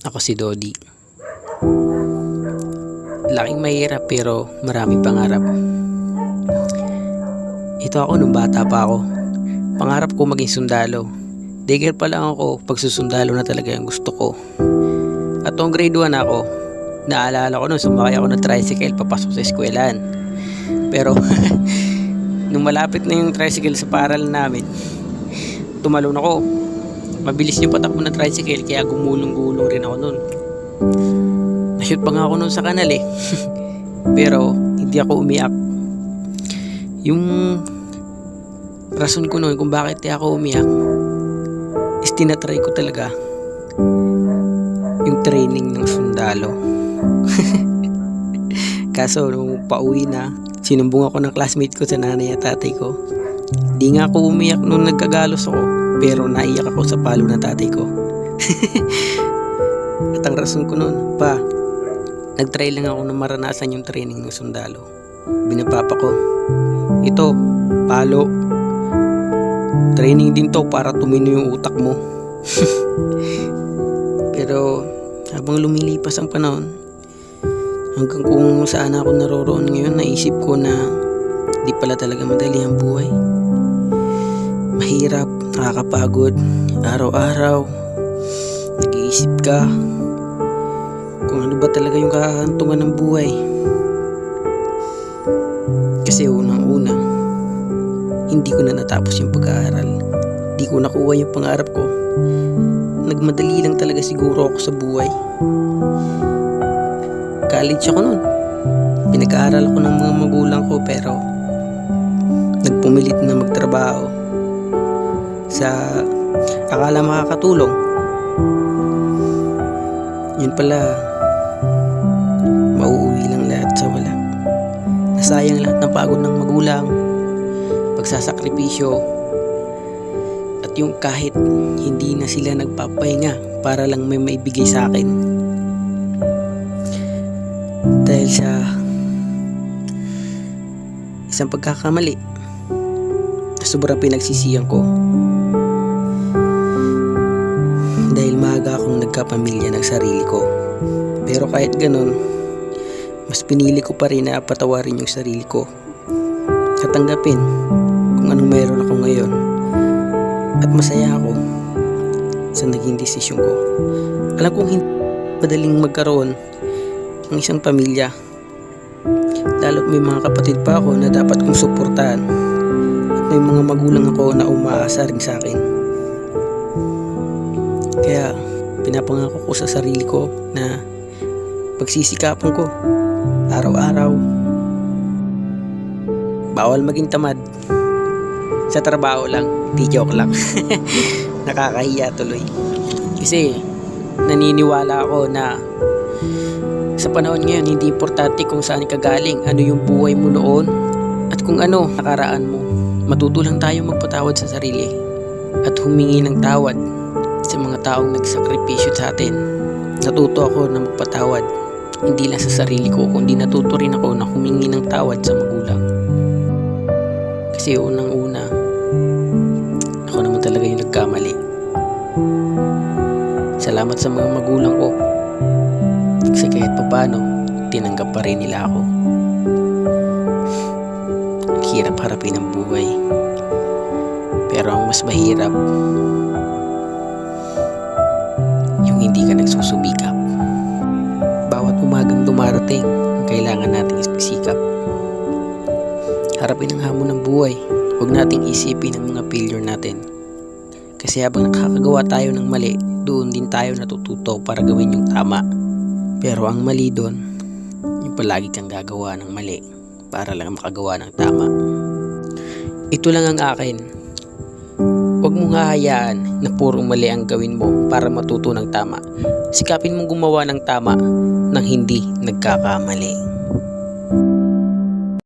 Ako si Dodi. Laking mahirap pero maraming pangarap. Ito ako nung bata pa ako. Pangarap ko maging sundalo. Daycare pa lang ako, pagsusundalo na talaga yung gusto ko. At noong grade 1 ako, naalala ko nung sumakay ako ng tricycle papasok sa eskwelahan. Pero nung malapit na yung tricycle sa paaralan namin, tumalon ako. Mabilis yung patakbo ng tricycle kaya gumulong-gulong rin ako nun. Nashoot pa nga ako nun sa kanal eh. Pero hindi ako umiyak. Yung rason ko nun kung bakit di ako umiyak is tinatry ko talaga yung training ng sundalo. Kaso nung pauwi na, sinumbong ako ng classmate ko sa nanay at tatay ko. Di nga ako umiyak nung nagkagalos ako, pero naiyak ako sa palo ng tatay ko. At ang rason ko nun, pa, nagtry lang ako na maranasan yung training ng sundalo. Binapapa ko, ito, palo. Training din to para tumino yung utak mo. Pero habang lumilipas ang panahon, hanggang kung saan ako naroroon ngayon, naisip ko na di pala talaga madali ang buhay. Mahirap, nakakapagod, araw-araw nag-iisip ka kung ano ba talaga yung kahantungan ng buhay. Kasi unang-una, hindi ko na natapos yung pag-aaral. Di ko nakuha yung pangarap ko. Nagmadali lang talaga siguro ako sa buhay. College ako nun. Pinag-aaral ako ng mga magulang ko pero nagpumilit na magtrabaho sa akala makakatulong. Yun pala, mauuwi lang lahat sa wala. Nasayang lahat ng pagod ng magulang, pagsasakripisyo, at yung kahit hindi na sila nagpapahinga para lang may maibigay sa akin. Dahil sa isang pagkakamali na sobrang pinagsisihan ko. Dahil maaga akong nagkapamilya ng sarili ko. Pero kahit ganun, mas pinili ko pa rin na patawarin yung sarili ko at tanggapin kung anong meron ako ngayon. At masaya ako sa naging desisyon ko. Alam kong hindi madaling magkaroon ng isang pamilya, lalo't may mga kapatid pa ako na dapat kong suportahan at may mga magulang ako na umaasa rin sa akin. Kaya pinapangako ko sa sarili ko na pagsisikapan ko araw-araw. Bawal maging tamad sa trabaho lang, di joke lang. Nakakahiya tuloy. Kasi naniniwala ako na sa panahon ngayon hindi importante kung saan ka galing, ano yung buhay mo noon at kung ano nakaraan mo. Matuto lang tayo magpatawad sa sarili at humingi ng tawad sa mga taong nagsakripisyo sa atin. Natuto ako na magpatawad, hindi lang sa sarili ko, kundi natuto rin ako na humingi ng tawad sa magulang. Kasi unang-una, ako naman talaga yung nagkamali. Salamat sa mga magulang ko. Kasi kahit paano, tinanggap pa rin nila ako. Ang hirap harapin ang buhay. Pero ang mas mahirap, yung hindi ka nagsusubikap. Bawat umagang dumarating, ang kailangan nating magsikap. Harapin ang hamon ng buhay. Huwag nating isipin ang mga failure natin. Kasi habang nakakagawa tayo ng mali, doon din tayo natututo para gawin yung tama. Pero ang mali doon, yung palagi kang gagawa ng mali para lang makagawa ng tama. Ito lang ang akin. Huwag mong hahayaan na purong mali ang gawin mo para matuto ng tama. Sikapin mong gumawa ng tama nang hindi nagkakamali.